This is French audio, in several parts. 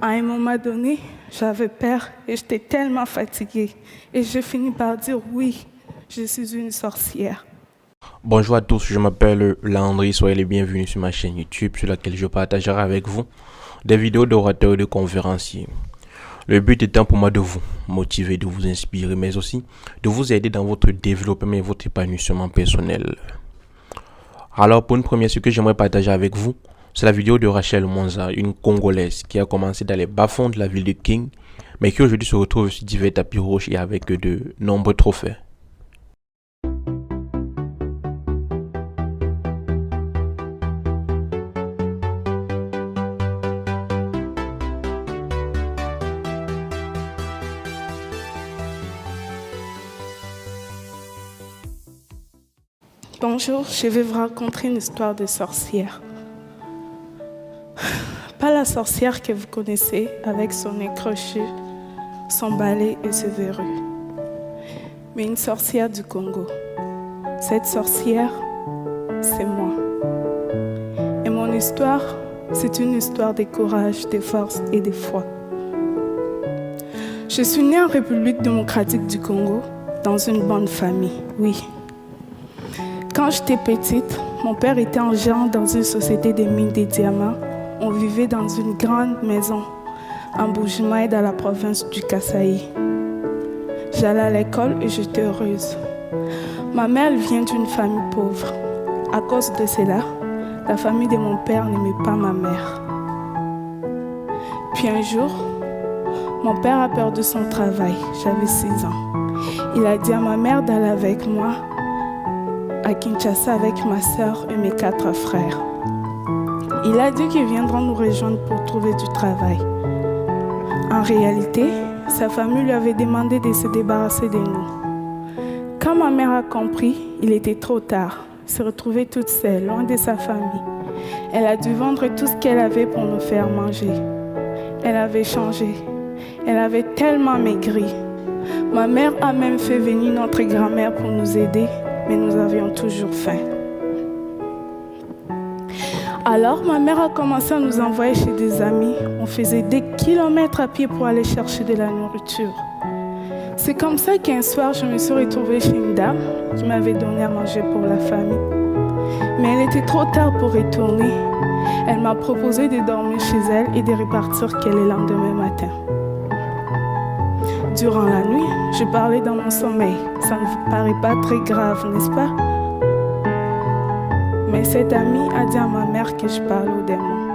À un moment donné, j'avais peur et j'étais tellement fatiguée. Et j'ai fini par dire oui, je suis une sorcière. Bonjour à tous, je m'appelle Landry, soyez les bienvenus sur ma chaîne YouTube sur laquelle je partagerai avec vous des vidéos d'orateurs et de conférenciers. Le but étant pour moi de vous motiver, de vous inspirer, mais aussi de vous aider dans votre développement et votre épanouissement personnel. Alors pour une première, ce que j'aimerais partager avec vous, c'est la vidéo de Rachel Monza, une Congolaise qui a commencé dans les bas-fonds de la ville de King, mais qui aujourd'hui se retrouve sur divers tapis rouges et avec de nombreux trophées. Bonjour, je vais vous raconter une histoire de sorcière. Pas la sorcière que vous connaissez avec son nez crochu, son balai et ses verrues, mais une sorcière du Congo. Cette sorcière, c'est moi. Et mon histoire, c'est une histoire de courage, de force et de foi. Je suis née en République démocratique du Congo, dans une bonne famille, oui. Quand j'étais petite, mon père était en gérant dans une société de mines de diamants. On vivait dans une grande maison en Bujimaï dans la province du Kasaï. J'allais à l'école et j'étais heureuse. Ma mère vient d'une famille pauvre. À cause de cela, la famille de mon père n'aimait pas ma mère. Puis un jour, mon père a perdu son travail. J'avais 6 ans. Il a dit à ma mère d'aller avec moi à Kinshasa avec ma sœur et mes 4 frères. Il a dit qu'ils viendront nous rejoindre pour trouver du travail. En réalité, sa famille lui avait demandé de se débarrasser de nous. Quand ma mère a compris, il était trop tard. Elle se retrouvait toute seule, loin de sa famille. Elle a dû vendre tout ce qu'elle avait pour nous faire manger. Elle avait changé. Elle avait tellement maigri. Ma mère a même fait venir notre grand-mère pour nous aider, mais nous avions toujours faim. Alors, ma mère a commencé à nous envoyer chez des amis. On faisait des kilomètres à pied pour aller chercher de la nourriture. C'est comme ça qu'un soir, je me suis retrouvée chez une dame qui m'avait donné à manger pour la famille. Mais elle était trop tard pour retourner. Elle m'a proposé de dormir chez elle et de repartir le lendemain matin. Durant la nuit, je parlais dans mon sommeil. Ça ne vous paraît pas très grave, n'est-ce pas? Mais cette amie a dit à ma mère que je parlais aux démons.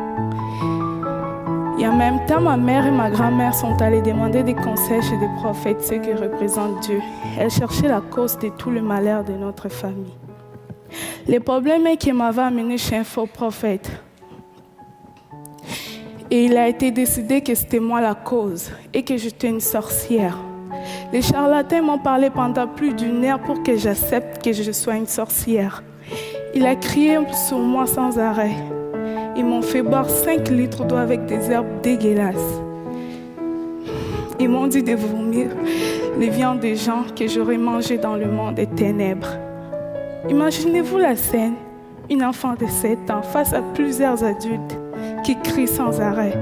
Et en même temps, ma mère et ma grand-mère sont allées demander des conseils chez des prophètes, ceux qui représentent Dieu. Elles cherchaient la cause de tout le malheur de notre famille. Le problème est qu'elle m'avait amené chez un faux prophète. Et il a été décidé que c'était moi la cause et que j'étais une sorcière. Les charlatans m'ont parlé pendant plus d'1 heure pour que j'accepte que je sois une sorcière. Il a crié sur moi sans arrêt. Ils m'ont fait boire 5 litres d'eau avec des herbes dégueulasses. Ils m'ont dit de vomir les viandes des gens que j'aurais mangées dans le monde des ténèbres. Imaginez-vous la scène, une enfant de 7 ans face à plusieurs adultes qui crient sans arrêt.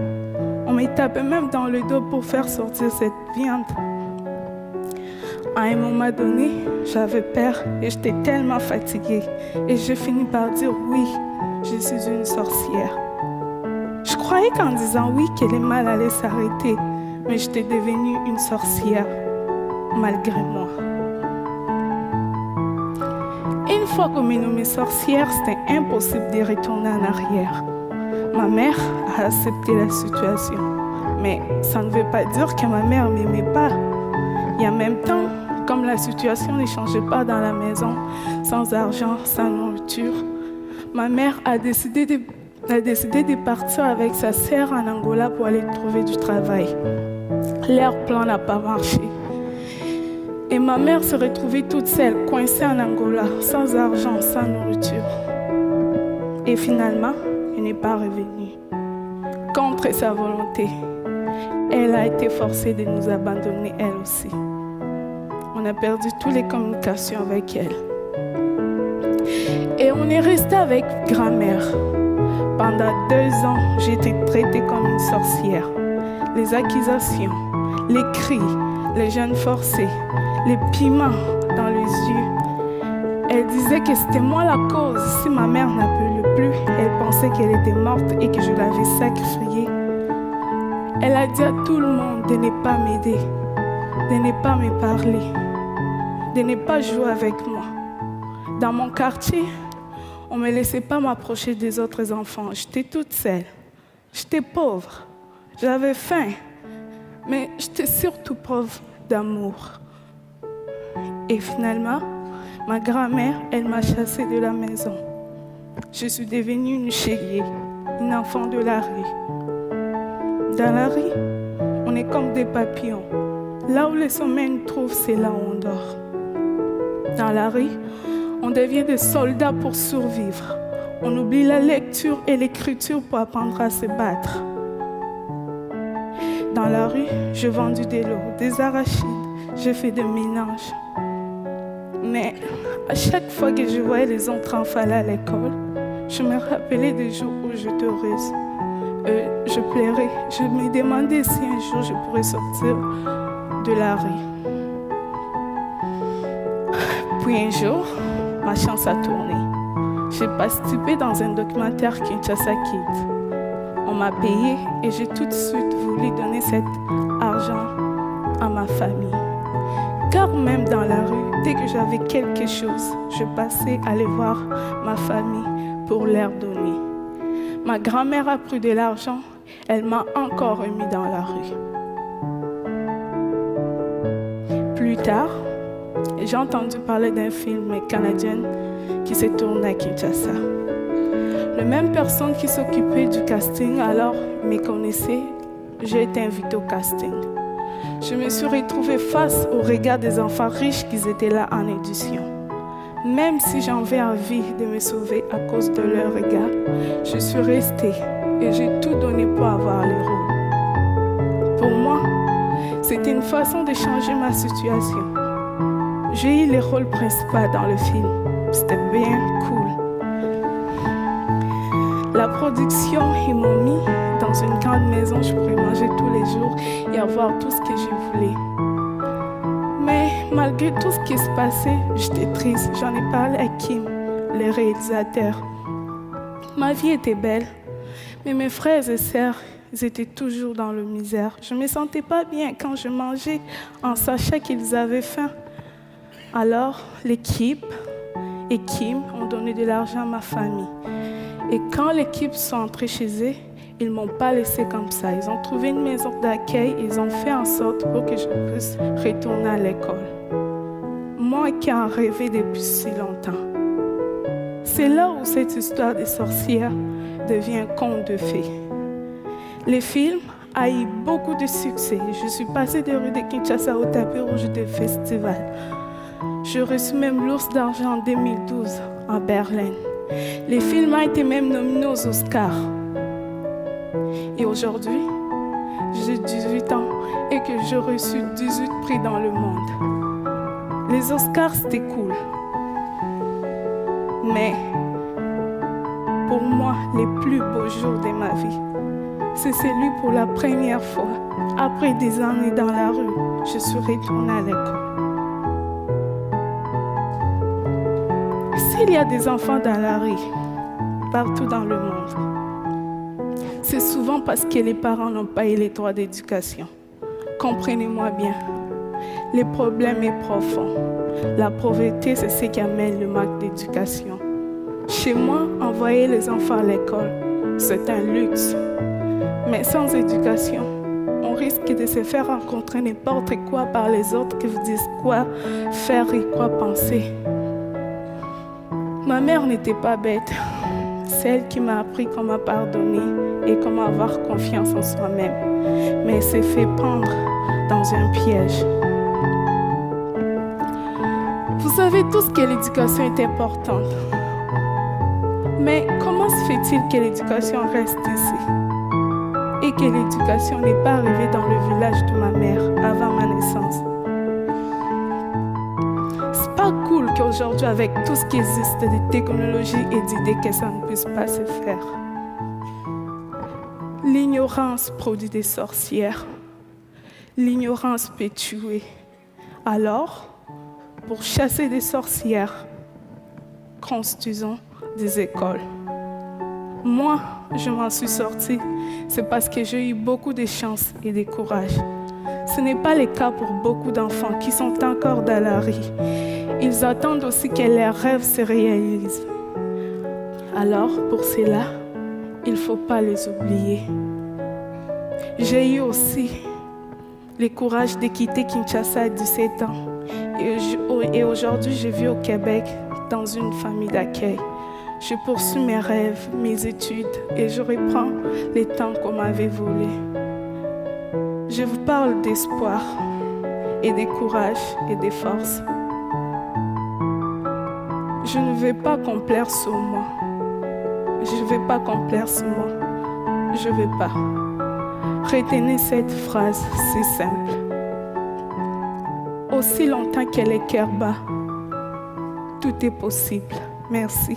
On me tapait même dans le dos pour faire sortir cette viande. À un moment donné, j'avais peur et j'étais tellement fatiguée. Et j'ai fini par dire oui, je suis une sorcière. Je croyais qu'en disant oui, que les mal allaient s'arrêter. Mais j'étais devenue une sorcière, malgré moi. Une fois qu'on m'est nommée sorcière, c'était impossible de retourner en arrière. Ma mère a accepté la situation. Mais ça ne veut pas dire que ma mère ne m'aimait pas. Et en même temps, comme la situation ne changeait pas dans la maison, sans argent, sans nourriture, ma mère a décidé de partir avec sa sœur en Angola pour aller trouver du travail. Leur plan n'a pas marché. Et ma mère se retrouvait toute seule, coincée en Angola, sans argent, sans nourriture. Et finalement, elle n'est pas revenue. Contre sa volonté, elle a été forcée de nous abandonner elle aussi. On a perdu toutes les communications avec elle. Et on est resté avec grand-mère. Pendant 2 ans, j'ai été traitée comme une sorcière. les accusations, les cris, les jeûnes forcés, les piments dans les yeux. Elle disait que c'était moi la cause. Si ma mère n'appelait plus, elle pensait qu'elle était morte et que je l'avais sacrifiée. Elle a dit à tout le monde de ne pas m'aider, de ne pas me parler, de ne pas jouer avec moi. Dans mon quartier, on ne me laissait pas m'approcher des autres enfants. J'étais toute seule. J'étais pauvre. J'avais faim. Mais j'étais surtout pauvre d'amour. Et finalement, ma grand-mère, elle m'a chassée de la maison. Je suis devenue une chérie, une enfant de la rue. Dans la rue, on est comme des papillons. Là où le sommeil nous trouve, c'est là où on dort. Dans la rue, on devient des soldats pour survivre. On oublie la lecture et l'écriture pour apprendre à se battre. Dans la rue, j'ai vendu de l'eau, des arachides, j'ai fait des mélanges. Mais à chaque fois que je voyais les autres enfants aller à l'école, je me rappelais des jours où j'étais heureuse. Je pleurais, je me demandais si un jour je pourrais sortir de la rue. Puis un jour, ma chance a tourné. J'ai participé dans un documentaire Kinshasa Kids. On m'a payé et j'ai tout de suite voulu donner cet argent à ma famille. Car même dans la rue, dès que j'avais quelque chose, je passais aller voir ma famille pour leur donner. Ma grand-mère a pris de l'argent, elle m'a encore remis dans la rue. Plus tard, j'ai entendu parler d'un film canadien qui s'est tourné à Kinshasa. La même personne qui s'occupait du casting alors me connaissait, j'ai été invitée au casting. Je me suis retrouvée face au regard des enfants riches qui étaient là en édition. Même si j'avais envie de me sauver à cause de leur regard, je suis restée et j'ai tout donné pour avoir le rôle. Pour moi, c'était une façon de changer ma situation. J'ai eu le rôle principal dans le film. C'était bien cool. La production, ils m'ont mis dans une grande maison. Je pourrais manger tous les jours et avoir tout ce que je voulais. Mais malgré tout ce qui se passait, j'étais triste. J'en ai parlé à Kim, le réalisateur. Ma vie était belle, mais mes frères et sœurs, ils étaient toujours dans la misère. Je ne me sentais pas bien quand je mangeais en sachant qu'ils avaient faim. Alors, l'équipe et Kim ont donné de l'argent à ma famille. Et quand l'équipe sont entrés chez eux, ils ne m'ont pas laissé comme ça. Ils ont trouvé une maison d'accueil et ils ont fait en sorte pour que je puisse retourner à l'école. Moi qui en rêvais depuis si longtemps. C'est là où cette histoire des sorcières devient un conte de fées. Le film a eu beaucoup de succès. Je suis passée des rues de Kinshasa au tapis rouge des festivals. J'ai reçu même l'Ours d'argent en 2012 à Berlin. Le film a été même nominé aux Oscars. Et aujourd'hui, j'ai 18 ans et que j'ai reçu 18 prix dans le monde. Les Oscars, c'était cool. Mais pour moi, les plus beaux jours de ma vie, c'est celui pour la première fois. Après des années dans la rue, je suis retournée à l'école. S'il y a des enfants dans la rue, partout dans le monde, c'est souvent parce que les parents n'ont pas eu les droits d'éducation. Comprenez-moi bien, le problème est profond. La pauvreté, c'est ce qui amène le manque d'éducation. Chez moi, envoyer les enfants à l'école, c'est un luxe. Mais sans éducation, on risque de se faire rencontrer n'importe quoi par les autres qui vous disent quoi faire et quoi penser. Ma mère n'était pas bête. C'est elle qui m'a appris comment pardonner et comment avoir confiance en soi-même. Mais elle s'est fait prendre dans un piège. Vous savez tous que l'éducation est importante. Mais comment se fait-il que l'éducation reste ici et que l'éducation n'est pas arrivée dans le village de ma mère avant ma naissance? C'est pas cool qu'aujourd'hui, avec tout ce qui existe de technologie et d'idées, que ça ne puisse pas se faire. L'ignorance produit des sorcières. L'ignorance peut tuer. Alors, pour chasser des sorcières, construisons des écoles. Moi, je m'en suis sortie. C'est parce que j'ai eu beaucoup de chance et de courage. Ce n'est pas le cas pour beaucoup d'enfants qui sont encore dans la rue. Ils attendent aussi que leurs rêves se réalisent. Alors, pour cela, il ne faut pas les oublier. J'ai eu aussi le courage de quitter Kinshasa à 17 ans. Et aujourd'hui, je vis au Québec dans une famille d'accueil. Je poursuis mes rêves, mes études et je reprends les temps qu'on m'avait volés. Je vous parle d'espoir et de courage et de force. Je ne vais pas complaire sur moi. Je ne vais pas complaire sur moi. Je ne vais pas. Retenez cette phrase si simple. Aussi longtemps que le cœur bat, tout est possible. Merci.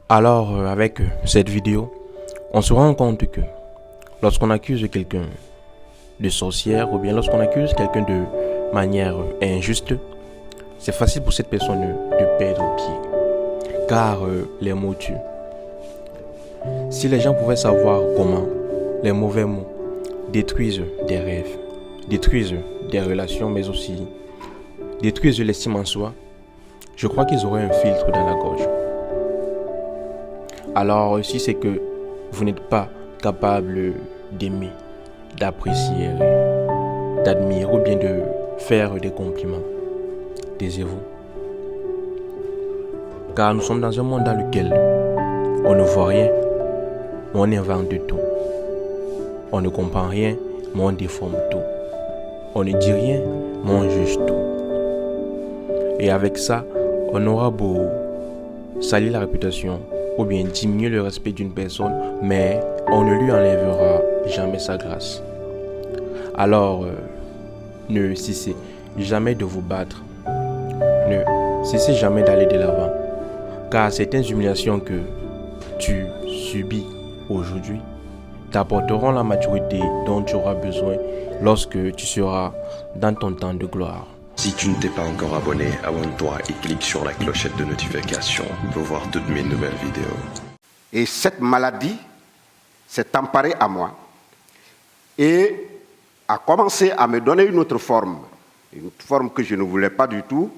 Alors, avec cette vidéo, on se rend compte que lorsqu'on accuse quelqu'un de sorcière ou bien lorsqu'on accuse quelqu'un de manière injuste, c'est facile pour cette personne de perdre pied, car les mots tuent. Si les gens pouvaient savoir comment les mauvais mots détruisent des rêves, détruisent des relations, mais aussi détruisent l'estime en soi, je crois qu'ils auraient un filtre dans la gorge. Alors, si c'est que vous n'êtes pas capable d'aimer, d'apprécier, d'admirer ou bien de faire des compliments, taisez-vous. Car nous sommes dans un monde dans lequel on ne voit rien, mais on invente tout. On ne comprend rien, mais on déforme tout. On ne dit rien, mais on juge tout. Et avec ça, on aura beau salir la réputation ou bien diminuer le respect d'une personne, mais on ne lui enlèvera jamais sa grâce. Alors, ne cessez jamais de vous battre. Ne cessez jamais d'aller de l'avant. Car certaines humiliations que tu subis aujourd'hui t'apporteront la maturité dont tu auras besoin lorsque tu seras dans ton temps de gloire. Si tu ne t'es pas encore abonné, abonne-toi et clique sur la clochette de notification pour voir toutes mes nouvelles vidéos. Et cette maladie s'est emparée à moi et a commencé à me donner une autre forme que je ne voulais pas du tout.